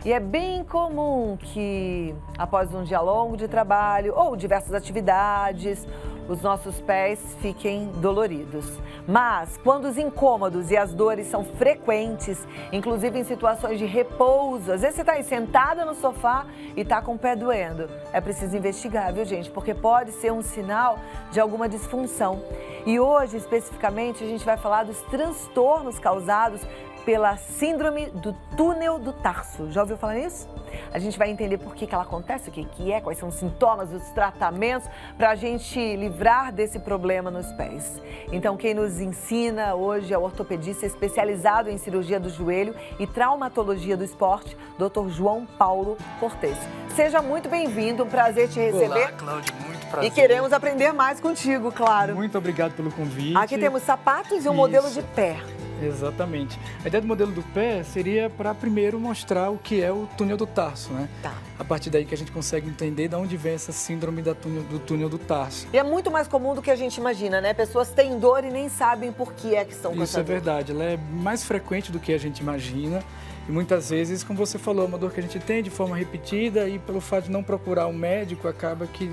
E é bem comum que, após um dia longo de trabalho ou diversas atividades, os nossos pés fiquem doloridos. Mas, quando os incômodos e as dores são frequentes, inclusive em situações de repouso, às vezes você está aí sentada no sofá e está com o pé doendo. É preciso investigar, viu, gente? Porque pode ser um sinal de alguma disfunção. E hoje, especificamente, a gente vai falar dos transtornos causados pela síndrome do túnel do tarso. Já ouviu falar nisso? A gente vai entender por que ela acontece, o que é, quais são os sintomas, os tratamentos, para a gente livrar desse problema nos pés. Então, quem nos ensina hoje é o ortopedista especializado em cirurgia do joelho e traumatologia do esporte, Dr. João Paulo Cortez. Seja muito bem-vindo, um prazer te receber. Olá, Cláudia, muito prazer. E queremos aprender mais contigo, claro. Muito obrigado pelo convite. Aqui temos sapatos e um modelo de pé. Exatamente. A ideia do modelo do pé seria para primeiro mostrar o que é o túnel do tarso, né? Tá. A partir daí que a gente consegue entender de onde vem essa síndrome do túnel do tarso. E é muito mais comum do que a gente imagina, né? Pessoas têm dor e nem sabem por que é que estão com essa Isso é dor. verdade, ela é mais frequente do que a gente imagina. E muitas vezes, como você falou, é uma dor que a gente tem de forma repetida e pelo fato de não procurar um médico, acaba que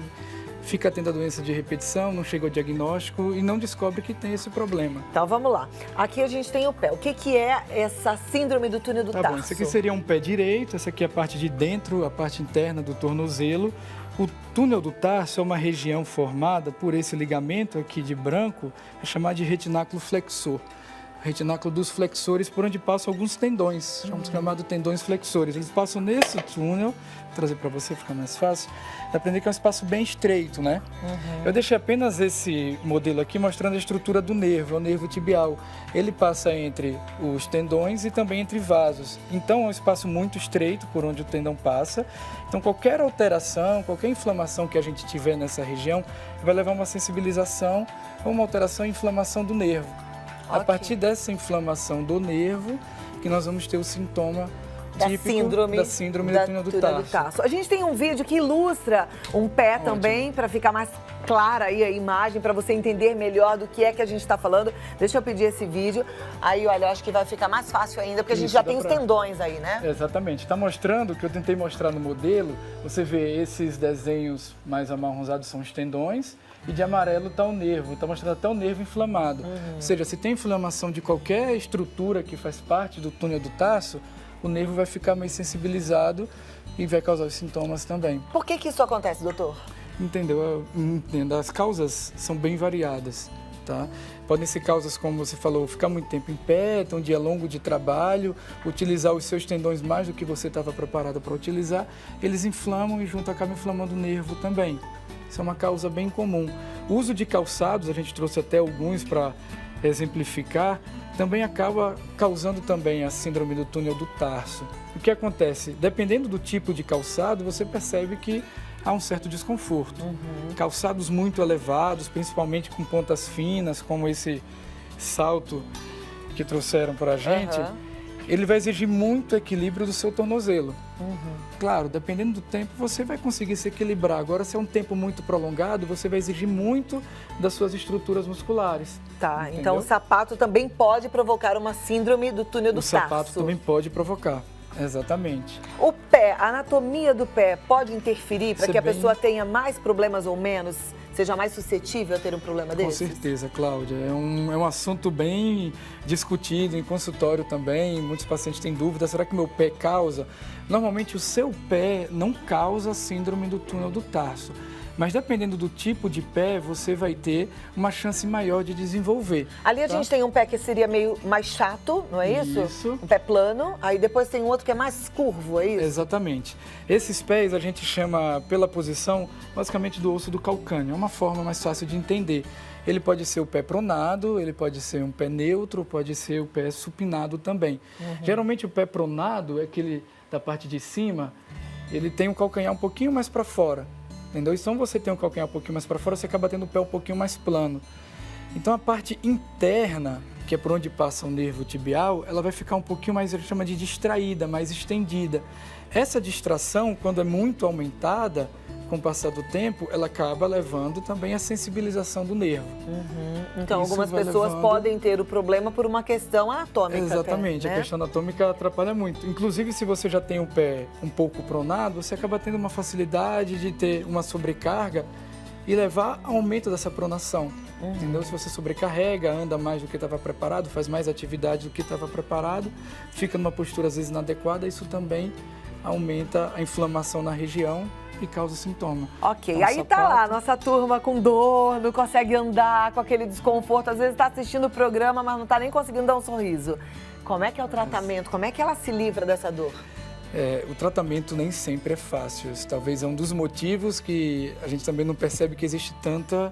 fica tendo a doença de repetição, não chega ao diagnóstico e não descobre que tem esse problema. Então vamos lá. Aqui a gente tem o pé. O que é essa síndrome do túnel do tarso? Bom, esse aqui seria um pé direito, essa aqui é a parte de dentro, a parte interna do tornozelo. O túnel do tarso é uma região formada por esse ligamento aqui de branco, é chamado de retináculo flexor. Retináculo dos flexores, por onde passam alguns tendões, chamados tendões flexores. Eles passam nesse túnel, vou trazer para você, ficar mais fácil, de aprender que é um espaço bem estreito, né? Eu deixei apenas esse modelo aqui mostrando a estrutura do nervo, é o nervo tibial. Ele passa entre os tendões e também entre vasos. Então é um espaço muito estreito por onde o tendão passa. Então qualquer alteração, qualquer inflamação que a gente tiver nessa região, vai levar a uma sensibilização ou uma alteração e inflamação do nervo. A partir dessa inflamação do nervo, que nós vamos ter o sintoma típico da síndrome do túnel do tarso. A gente tem um vídeo que ilustra um pé também, para ficar mais clara aí a imagem, para você entender melhor do que é que a gente está falando. Deixa eu pedir esse vídeo. Aí, olha, eu acho que vai ficar mais fácil ainda, porque a gente já tem os tendões aí, né? Exatamente. Está mostrando o que eu tentei mostrar no modelo. Você vê esses desenhos mais amarronzados são os tendões. E de amarelo está o nervo, está mostrando até o nervo inflamado. Ou seja, se tem inflamação de qualquer estrutura que faz parte do túnel do tarso, o nervo vai ficar mais sensibilizado e vai causar os sintomas também. Por que isso acontece, doutor? Entendeu? Eu entendo. As causas são bem variadas, tá? Podem ser causas, como você falou, ficar muito tempo em pé, ter um dia longo de trabalho, utilizar os seus tendões mais do que você estava preparado para utilizar, eles inflamam e junto acabam inflamando o nervo também. Isso é uma causa bem comum. O uso de calçados, a gente trouxe até alguns para exemplificar, também acaba causando também a síndrome do túnel do tarso. O que acontece? Dependendo do tipo de calçado, você percebe que há um certo desconforto. Calçados muito elevados, principalmente com pontas finas, como esse salto que trouxeram para a gente, ele vai exigir muito equilíbrio do seu tornozelo. Claro, dependendo do tempo, você vai conseguir se equilibrar. Agora, se é um tempo muito prolongado, você vai exigir muito das suas estruturas musculares. Tá, entendeu? então o sapato também pode provocar uma síndrome do túnel do tarso. O sapato também pode provocar, exatamente. O pé, a anatomia do pé pode interferir para que a pessoa tenha mais problemas ou menos? Seja mais suscetível a ter um problema desse? Com certeza, Cláudia. É um assunto bem discutido em consultório também. Muitos pacientes têm dúvidas, será que meu pé causa? Normalmente o seu pé não causa síndrome do túnel do tarso. Mas dependendo do tipo de pé, você vai ter uma chance maior de desenvolver. Ali a gente tem um pé que seria meio mais chato, não é isso? Isso. Um pé plano, aí depois tem um outro que é mais curvo, é isso? Exatamente. Esses pés a gente chama pela posição basicamente do osso do calcâneo. É uma forma mais fácil de entender. Ele pode ser o pé pronado, ele pode ser um pé neutro, pode ser o pé supinado também. Geralmente o pé pronado é aquele da parte de cima, ele tem o calcanhar um pouquinho mais para fora. Entendeu? Então, você tem o calcanhar um pouquinho mais para fora, você acaba tendo o pé um pouquinho mais plano. Então, a parte interna, que é por onde passa o nervo tibial, ela vai ficar um pouquinho mais, a gente chama de distraída, mais estendida. Essa distração, quando é muito aumentada, com o passar do tempo, ela acaba levando também a sensibilização do nervo. Então, Isso algumas vai pessoas levando- podem ter o problema por uma questão anatômica. Exatamente, até, a né? questão anatômica atrapalha muito. Inclusive, se você já tem o pé um pouco pronado, você acaba tendo uma facilidade de ter uma sobrecarga e levar a aumento dessa pronação. Entendeu? Se você sobrecarrega, anda mais do que estava preparado, faz mais atividade do que estava preparado, fica numa postura às vezes inadequada, isso também aumenta a inflamação na região e causa sintoma. Ok, Então, aí tá lá, nossa turma com dor, não consegue andar, com aquele desconforto, às vezes tá assistindo o programa, mas não tá nem conseguindo dar um sorriso. Como é que é o tratamento? Como é que ela se livra dessa dor? O tratamento nem sempre é fácil. Esse talvez é um dos motivos que a gente também não percebe que existe tanto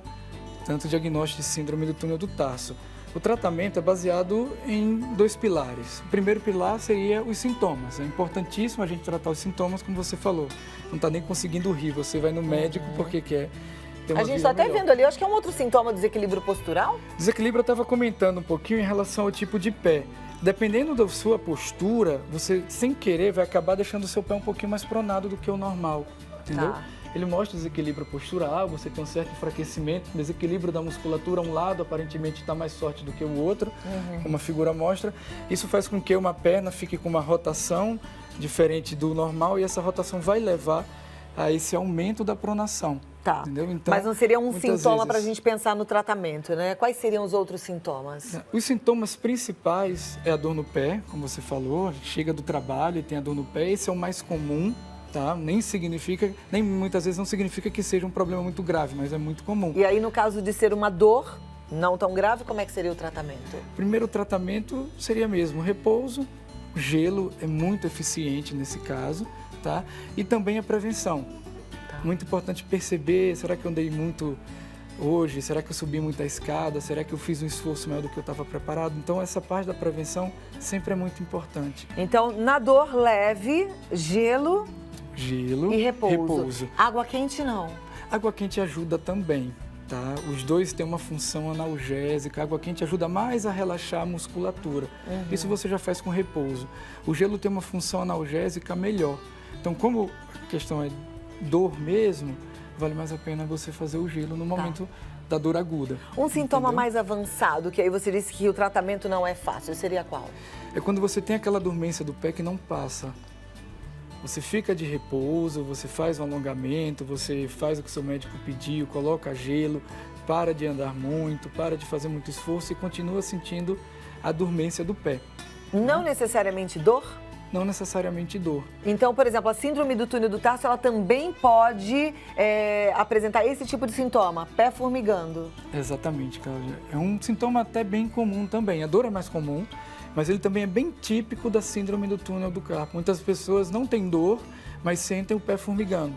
diagnóstico de síndrome do túnel do tarso. O tratamento é baseado em 2 pilares. O primeiro pilar seria os sintomas. É importantíssimo a gente tratar os sintomas, como você falou. Não está nem conseguindo rir, você vai no médico porque quer ter uma A gente vida tá até melhor. vendo ali, eu acho que é um outro sintoma do desequilíbrio postural. Desequilíbrio, eu estava comentando um pouquinho em relação ao tipo de pé. Dependendo da sua postura, você, sem querer, vai acabar deixando o seu pé um pouquinho mais pronado do que o normal, entendeu? Tá. Ele mostra desequilíbrio postural, você tem um certo enfraquecimento, desequilíbrio da musculatura, um lado aparentemente está mais forte do que o outro, como a figura mostra. Isso faz com que uma perna fique com uma rotação diferente do normal e essa rotação vai levar a esse aumento da pronação. Tá. Entendeu? Então, Mas não seria um muitas sintoma vezes- para a gente pensar no tratamento, né? Quais seriam os outros sintomas? Os sintomas principais é a dor no pé, como você falou, chega do trabalho e tem a dor no pé, esse é o mais comum, tá? Nem muitas vezes não significa que seja um problema muito grave, mas é muito comum. E aí, no caso de ser uma dor não tão grave, como é que seria o tratamento? Primeiro tratamento seria mesmo repouso, gelo é muito eficiente nesse caso, tá? E também a prevenção. Muito importante perceber, será que eu andei muito hoje? Será que eu subi muita escada? Será que eu fiz um esforço maior do que eu estava preparado? Então essa parte da prevenção sempre é muito importante. Então, na dor leve, gelo Gelo e repouso. Água quente não. Água quente ajuda também, tá? Os dois têm uma função analgésica. A água quente ajuda mais a relaxar a musculatura. Isso você já faz com repouso. O gelo tem uma função analgésica melhor. Então, como a questão é dor mesmo, vale mais a pena você fazer o gelo no momento da dor aguda. Um sintoma entendeu? mais avançado, que aí você disse que o tratamento não é fácil, seria qual? É quando você tem aquela dormência do pé que não passa. Você fica de repouso, você faz um alongamento, você faz o que seu médico pediu, coloca gelo, para de andar muito, para de fazer muito esforço e continua sentindo a dormência do pé. Não necessariamente dor? Não necessariamente dor. Então, por exemplo, a síndrome do túnel do tarso, ela também pode apresentar esse tipo de sintoma, pé formigando. Exatamente, Cláudia. É um sintoma até bem comum também. A dor é mais comum, mas ele também é bem típico da síndrome do túnel do carpo. Muitas pessoas não têm dor, mas sentem o pé formigando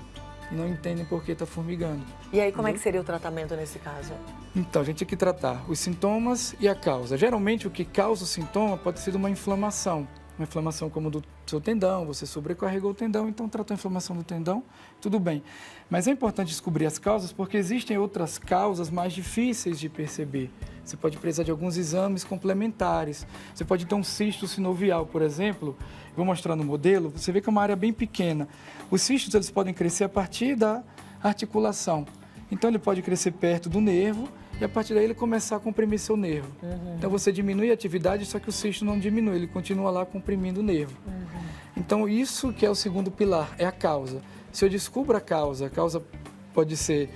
e não entendem por que está formigando. E aí, como é que seria o tratamento nesse caso? Então, a gente tem que tratar os sintomas e a causa. Geralmente, o que causa o sintoma pode ser uma inflamação. Uma inflamação como do seu tendão, você sobrecarregou o tendão, então tratou a inflamação do tendão, tudo bem. Mas é importante descobrir as causas porque existem outras causas mais difíceis de perceber. Você pode precisar de alguns exames complementares. Você pode ter um cisto sinovial, por exemplo. Vou mostrar no modelo, você vê que é uma área bem pequena. Os cistos eles podem crescer a partir da articulação. Então ele pode crescer perto do nervo e a partir daí ele começar a comprimir seu nervo. Então você diminui a atividade, só que o cisto não diminui, ele continua lá comprimindo o nervo. Então isso que é o segundo pilar, é a causa. Se eu descubro a causa pode ser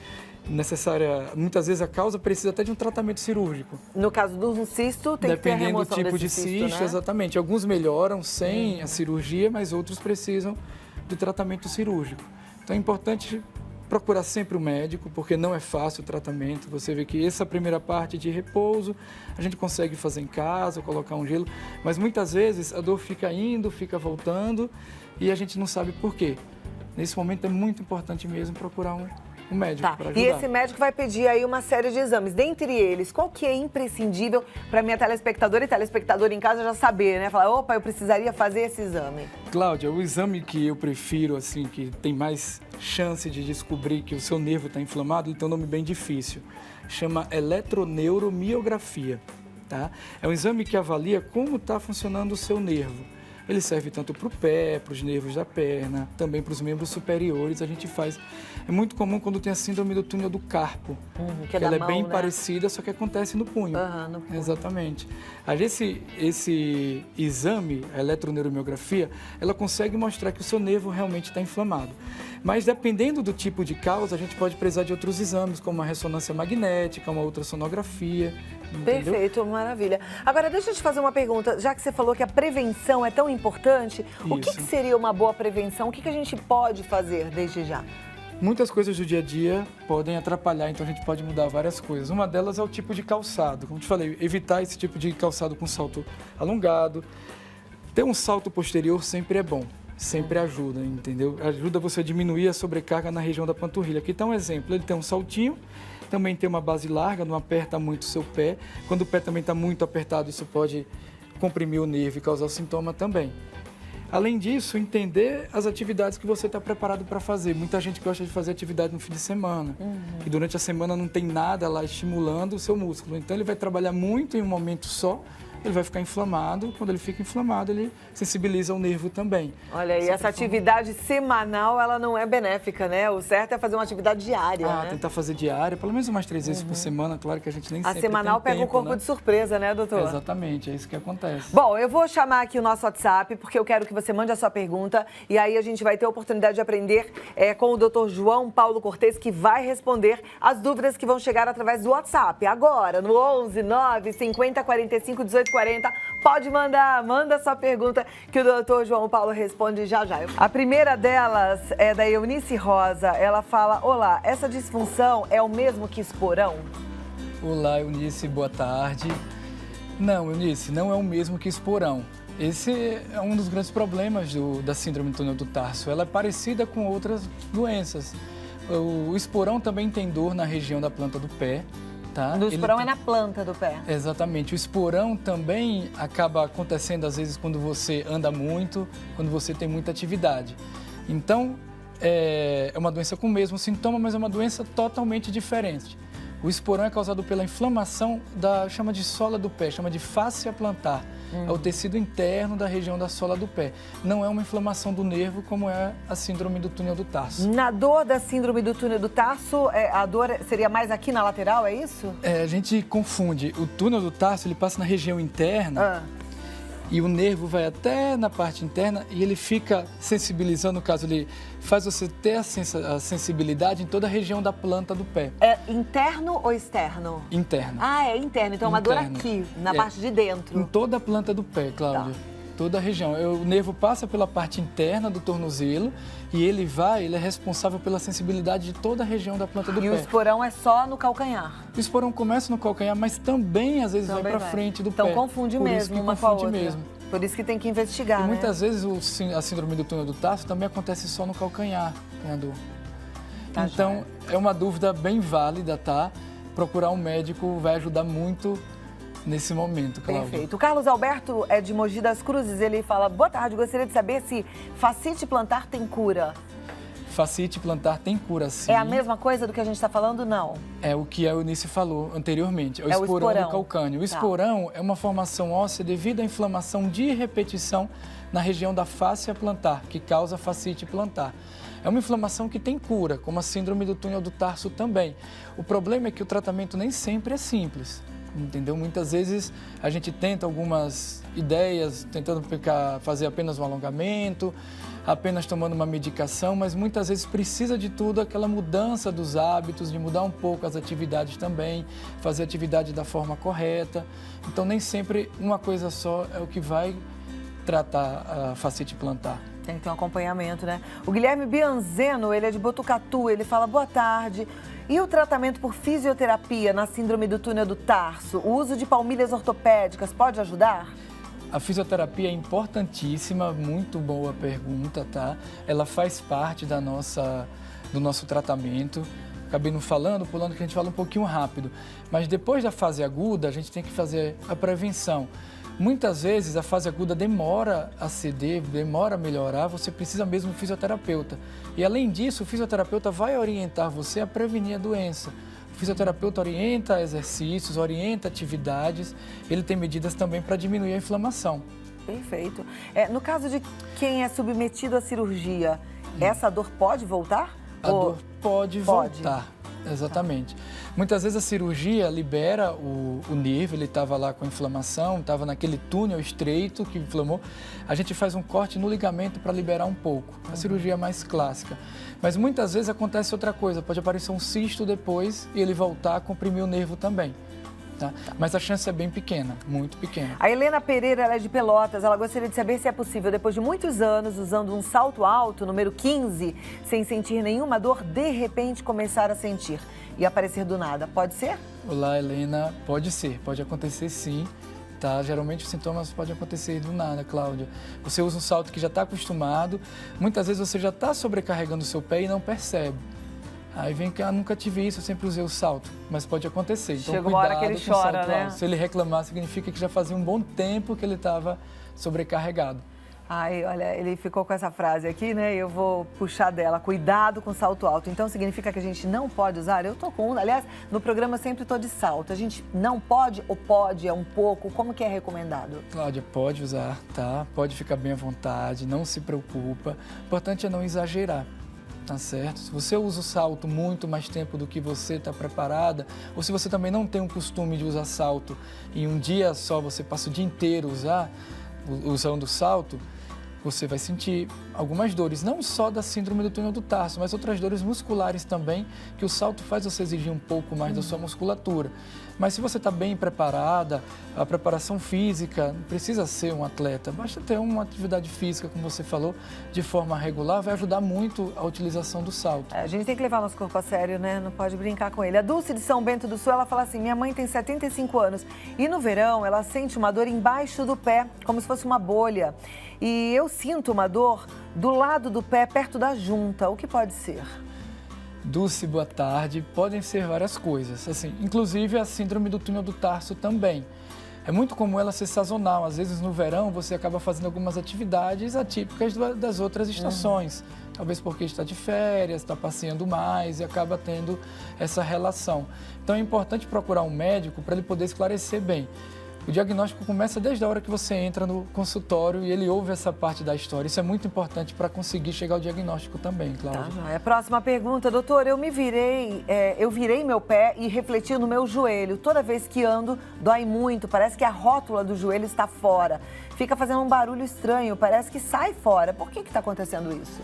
necessária, muitas vezes a causa precisa até de um tratamento cirúrgico. No caso do cisto, tem que ter a Dependendo remoção do tipo de desse cisto, né? exatamente. Alguns melhoram sem a cirurgia, mas outros precisam do tratamento cirúrgico. Então é importante procurar sempre o médico, porque não é fácil o tratamento. Você vê que essa primeira parte de repouso, a gente consegue fazer em casa, colocar um gelo, mas muitas vezes a dor fica indo, fica voltando e a gente não sabe por quê. Nesse momento é muito importante mesmo procurar um médico para ajudar. E esse médico vai pedir aí uma série de exames. Dentre eles, qual que é imprescindível para minha telespectadora e telespectador em casa já saber, né? Falar, opa, eu precisaria fazer esse exame. Cláudia, o exame que eu prefiro, assim, que tem mais chance de descobrir que o seu nervo está inflamado, ele tem um nome bem difícil. Chama eletroneuromiografia, tá? É um exame que avalia como está funcionando o seu nervo. Ele serve tanto para o pé, para os nervos da perna, também para os membros superiores. A gente faz. É muito comum quando tem a síndrome do túnel do carpo, que ela da é bem mão, né? parecida, só que acontece no punho. No punho. Exatamente. Aí esse exame, a eletroneuromiografia, ela consegue mostrar que o seu nervo realmente está inflamado. Mas dependendo do tipo de causa, a gente pode precisar de outros exames, como a ressonância magnética, uma ultrassonografia. Entendeu? Perfeito, maravilha. Agora, deixa eu te fazer uma pergunta. Já que você falou que a prevenção é tão importante, o que seria uma boa prevenção? O que a gente pode fazer desde já? Muitas coisas do dia a dia podem atrapalhar, então a gente pode mudar várias coisas. Uma delas é o tipo de calçado. Como te falei, evitar esse tipo de calçado com salto alongado. Ter um salto posterior sempre é bom, sempre ajuda, entendeu? Ajuda você a diminuir a sobrecarga na região da panturrilha. Aqui está um exemplo, ele tem um saltinho, também tem uma base larga, não aperta muito o seu pé. Quando o pé também está muito apertado, isso pode comprimir o nervo e causar sintoma também. Além disso, entender as atividades que você está preparado para fazer. Muita gente gosta de fazer atividade no fim de semana. E durante a semana não tem nada lá estimulando o seu músculo. Então ele vai trabalhar muito em um momento só, ele vai ficar inflamado. Quando ele fica inflamado, ele sensibiliza o nervo também. Olha, e essa atividade semanal, ela não é benéfica, né? O certo é fazer uma atividade diária, né? Tentar fazer diária, pelo menos umas 3 vezes por semana. Claro que a gente nem sempre tem tempo, A semanal pega o corpo de surpresa, né, doutor? Exatamente, é isso que acontece. Bom, eu vou chamar aqui o nosso WhatsApp, porque eu quero que você mande a sua pergunta. E aí a gente vai ter a oportunidade de aprender com o doutor João Paulo Cortez, que vai responder as dúvidas que vão chegar através do WhatsApp. Agora, no 11 9 50 45 18 40, pode mandar, manda sua pergunta que o doutor João Paulo responde já já. A primeira delas é da Eunice Rosa. Ela fala: olá, essa disfunção é o mesmo que esporão? Olá, Eunice, boa tarde. Não, Eunice, não é o mesmo que esporão. Esse é um dos grandes problemas da síndrome do túnel do tarso. Ela é parecida com outras doenças. O esporão também tem dor na região da planta do pé. Tá? O esporão é na planta do pé. Exatamente. O esporão também acaba acontecendo às vezes quando você anda muito, quando você tem muita atividade. Então, é uma doença com o mesmo sintoma, mas é uma doença totalmente diferente. O esporão é causado pela inflamação chama de sola do pé, chama de fáscia plantar. É o tecido interno da região da sola do pé. Não é uma inflamação do nervo como é a síndrome do túnel do tarso. Na dor da síndrome do túnel do tarso, a dor seria mais aqui na lateral, é isso? A gente confunde. O túnel do tarso, ele passa na região interna e o nervo vai até na parte interna e ele fica sensibilizando, no caso, ele faz você ter a sensibilidade em toda a região da planta do pé. É interno ou externo? Interno. Ah, é interno. Então é uma dor aqui, na parte de dentro. Em toda a planta do pé, Cláudia. Tá. Toda a região. O nervo passa pela parte interna do tornozelo e ele é responsável pela sensibilidade de toda a região da planta do pé. E o esporão é só no calcanhar? O esporão começa no calcanhar, mas também às vezes vai para frente do pé. Então confunde mesmo uma com a outra. Mesmo. Por isso que tem que investigar, e muitas vezes a síndrome do túnel do tarso também acontece só no calcanhar, tem a dor. Tá, então, é uma dúvida bem válida, tá? Procurar um médico vai ajudar muito nesse momento, Cláudia. Perfeito. O Carlos Alberto é de Mogi das Cruzes, ele fala: boa tarde, gostaria de saber se fascite plantar tem cura. Fascite plantar tem cura, sim. É a mesma coisa do que a gente está falando? Não. É o que a Eunice falou anteriormente. É o esporão do calcâneo. O esporão é uma formação óssea devido à inflamação de repetição na região da fáscia plantar, que causa fascite plantar. É uma inflamação que tem cura, como a síndrome do túnel do tarso também. O problema é que o tratamento nem sempre é simples. Entendeu? Muitas vezes a gente tenta algumas ideias, tentando fazer apenas um alongamento, apenas tomando uma medicação, mas muitas vezes precisa de tudo, aquela mudança dos hábitos, de mudar um pouco as atividades também, fazer a atividade da forma correta. Então nem sempre uma coisa só é o que vai tratar a fascite plantar. Tem que ter um acompanhamento, né? O Guilherme Bianzeno, ele é de Botucatu, ele fala: boa tarde. E o tratamento por fisioterapia na síndrome do túnel do tarso? O uso de palmilhas ortopédicas pode ajudar? A fisioterapia é importantíssima, muito boa pergunta, tá? Ela faz parte do nosso tratamento. Acabei não falando, pulando que a gente fala um pouquinho rápido. Mas depois da fase aguda, a gente tem que fazer a prevenção. Muitas vezes a fase aguda demora a ceder, demora a melhorar, você precisa mesmo de um fisioterapeuta. E além disso, o fisioterapeuta vai orientar você a prevenir a doença. O fisioterapeuta orienta exercícios, orienta atividades, ele tem medidas também para diminuir a inflamação. Perfeito. No caso de quem é submetido à cirurgia, essa dor pode voltar? A dor pode voltar. Exatamente. Muitas vezes a cirurgia libera o nervo, ele estava lá com inflamação, estava naquele túnel estreito que inflamou. A gente faz um corte no ligamento para liberar um pouco. A cirurgia é mais clássica. Mas muitas vezes acontece outra coisa, pode aparecer um cisto depois e ele voltar a comprimir o nervo também. Tá? Mas a chance é bem pequena, muito pequena. A Helena Pereira, ela é de Pelotas, ela gostaria de saber se é possível, depois de muitos anos usando um salto alto, número 15, sem sentir nenhuma dor, de repente começar a sentir e aparecer do nada. Pode ser? Olá, Helena. Pode ser, pode acontecer sim. Tá? Geralmente os sintomas podem acontecer do nada, Cláudia. Você usa um salto que já está acostumado, muitas vezes você já está sobrecarregando o seu pé e não percebe. Aí vem que nunca tive isso, eu sempre usei o salto, mas pode acontecer. Então, chega uma hora que ele chora, né? alto. Se ele reclamar, significa que já fazia um bom tempo que ele estava sobrecarregado. Ai, olha, ele ficou com essa frase aqui, né? Eu vou puxar dela, cuidado com salto alto. Então significa que a gente não pode usar? Eu tô com um, aliás, no programa eu sempre tô de salto. A gente não pode ou pode, é um pouco? Como que é recomendado? Cláudia, pode usar, tá? Pode ficar bem à vontade, não se preocupa. O importante é não exagerar. Tá certo? Se você usa o salto muito mais tempo do que você está preparada, ou se você também não tem o costume de usar salto e um dia só você passa o dia inteiro usando o salto, você vai sentir algumas dores, não só da síndrome do túnel do tarso, mas outras dores musculares também, que o salto faz você exigir um pouco mais da sua musculatura. Mas se você está bem preparada, a preparação física, não precisa ser um atleta, basta ter uma atividade física, como você falou, de forma regular, vai ajudar muito a utilização do salto. A gente tem que levar nosso corpo a sério, né? Não pode brincar com ele. A Dulce de São Bento do Sul, ela fala assim, minha mãe tem 75 anos e no verão ela sente uma dor embaixo do pé, como se fosse uma bolha. E eu sinto uma dor do lado do pé, perto da junta. O que pode ser? Dulce, boa tarde. Podem ser várias coisas, assim, inclusive a síndrome do túnel do tarso também. É muito comum ela ser sazonal. Às vezes no verão você acaba fazendo algumas atividades atípicas das outras estações. Talvez porque está de férias, está passeando mais e acaba tendo essa relação. Então é importante procurar um médico para ele poder esclarecer bem. O diagnóstico começa desde a hora que você entra no consultório e ele ouve essa parte da história. Isso é muito importante para conseguir chegar ao diagnóstico também, Cláudia. Tá, próxima pergunta, doutor. Eu virei meu pé e refleti no meu joelho. Toda vez que ando, dói muito. Parece que a rótula do joelho está fora. Fica fazendo um barulho estranho, parece que sai fora. Por que está acontecendo isso?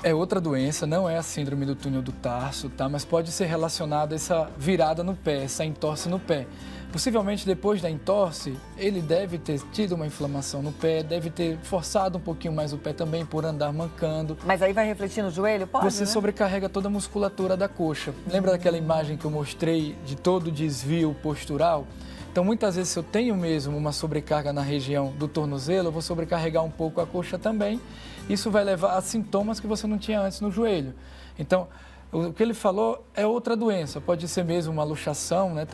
É outra doença, não é a síndrome do túnel do tarso, tá? Mas pode ser relacionada a essa virada no pé, essa entorse no pé. Possivelmente depois da entorse, ele deve ter tido uma inflamação no pé, deve ter forçado um pouquinho mais o pé também por andar mancando. Mas aí vai refletir no joelho? Pode, Você né? sobrecarrega toda a musculatura da coxa. Lembra daquela imagem que eu mostrei de todo o desvio postural? Então, muitas vezes, se eu tenho mesmo uma sobrecarga na região do tornozelo, eu vou sobrecarregar um pouco a coxa também. Isso vai levar a sintomas que você não tinha antes no joelho. Então, o que ele falou é outra doença. Pode ser mesmo uma luxação, né?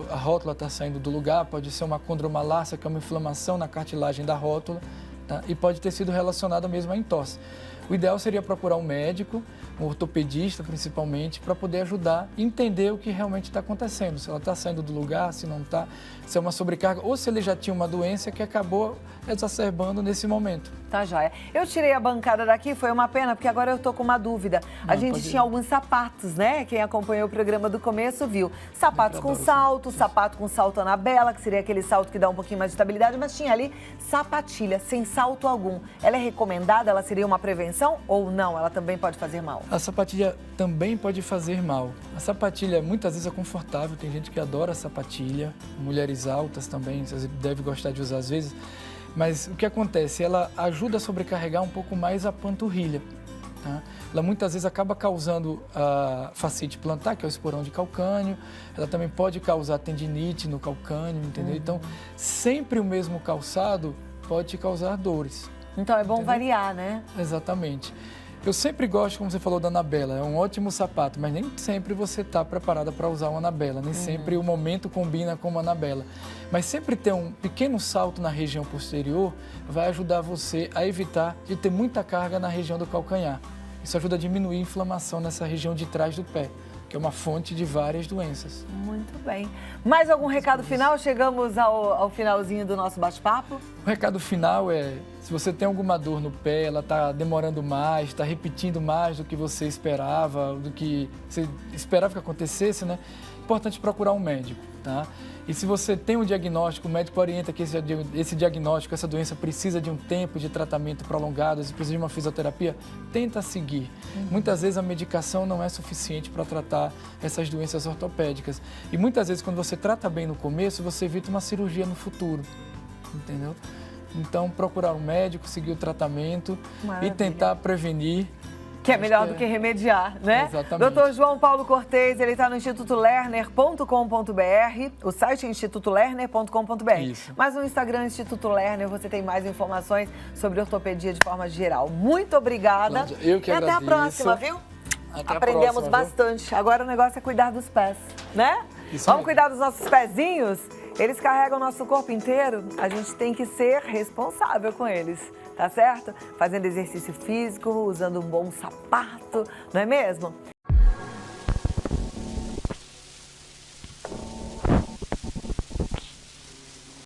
A rótula está saindo do lugar. Pode ser uma condromalácia, que é uma inflamação na cartilagem da rótula. Tá? E pode ter sido relacionada mesmo à entorse. O ideal seria procurar um médico, um ortopedista principalmente, para poder ajudar e entender o que realmente está acontecendo. Se ela está saindo do lugar, se não está, se é uma sobrecarga ou se ele já tinha uma doença que acabou exacerbando nesse momento. Tá joia. Eu tirei a bancada daqui, foi uma pena, porque agora eu tô com uma dúvida. A gente tinha alguns sapatos, né? Quem acompanhou o programa do começo viu. Sapatos com salto, sapato com salto Anabela, que seria aquele salto que dá um pouquinho mais de estabilidade, mas tinha ali sapatilha sem salto algum. Ela é recomendada? Ela seria uma prevenção ou não? Ela também pode fazer mal? A sapatilha também pode fazer mal. A sapatilha muitas vezes é confortável, tem gente que adora a sapatilha, mulheres altas também, você deve gostar de usar às vezes. Mas o que acontece? Ela ajuda a sobrecarregar um pouco mais a panturrilha. Tá? Ela muitas vezes acaba causando a fascite plantar, que é o esporão de calcânio. Ela também pode causar tendinite no calcânio, entendeu? Então, sempre o mesmo calçado pode te causar dores. Então é bom variar, né? Exatamente. Eu sempre gosto, como você falou, da Anabela. É um ótimo sapato, mas nem sempre você está preparada para usar uma Anabela. Nem sempre o momento combina com uma Anabela. Mas sempre ter um pequeno salto na região posterior vai ajudar você a evitar de ter muita carga na região do calcanhar. Isso ajuda a diminuir a inflamação nessa região de trás do pé, que é uma fonte de várias doenças. Muito bem. Mais algum recado final? Chegamos ao finalzinho do nosso bate-papo. O recado final é, se você tem alguma dor no pé, ela está demorando mais, está repetindo mais do que você esperava, do que você esperava que acontecesse, né? Importante procurar um médico, tá? E se você tem um diagnóstico, o médico orienta que esse diagnóstico, essa doença precisa de um tempo de tratamento prolongado, se precisa de uma fisioterapia, tenta seguir. Muitas vezes a medicação não é suficiente para tratar essas doenças ortopédicas. E muitas vezes quando você trata bem no começo, você evita uma cirurgia no futuro, entendeu? Então procurar um médico, seguir o tratamento e tentar prevenir. Que é melhor do que remediar, né? Exatamente. Dr. João Paulo Cortez, ele está no institutolerner.com.br, o site é institutolerner.com.br. Isso. Mas no Instagram Instituto Lerner você tem mais informações sobre ortopedia de forma geral. Muito obrigada. Cláudia, eu que agradeço. Até a próxima, viu? Até Aprendemos a próxima, bastante. Viu? Agora o negócio é cuidar dos pés, né? Isso Vamos mesmo. cuidar dos nossos pezinhos? Eles carregam o nosso corpo inteiro, a gente tem que ser responsável com eles, tá certo? Fazendo exercício físico, usando um bom sapato, não é mesmo?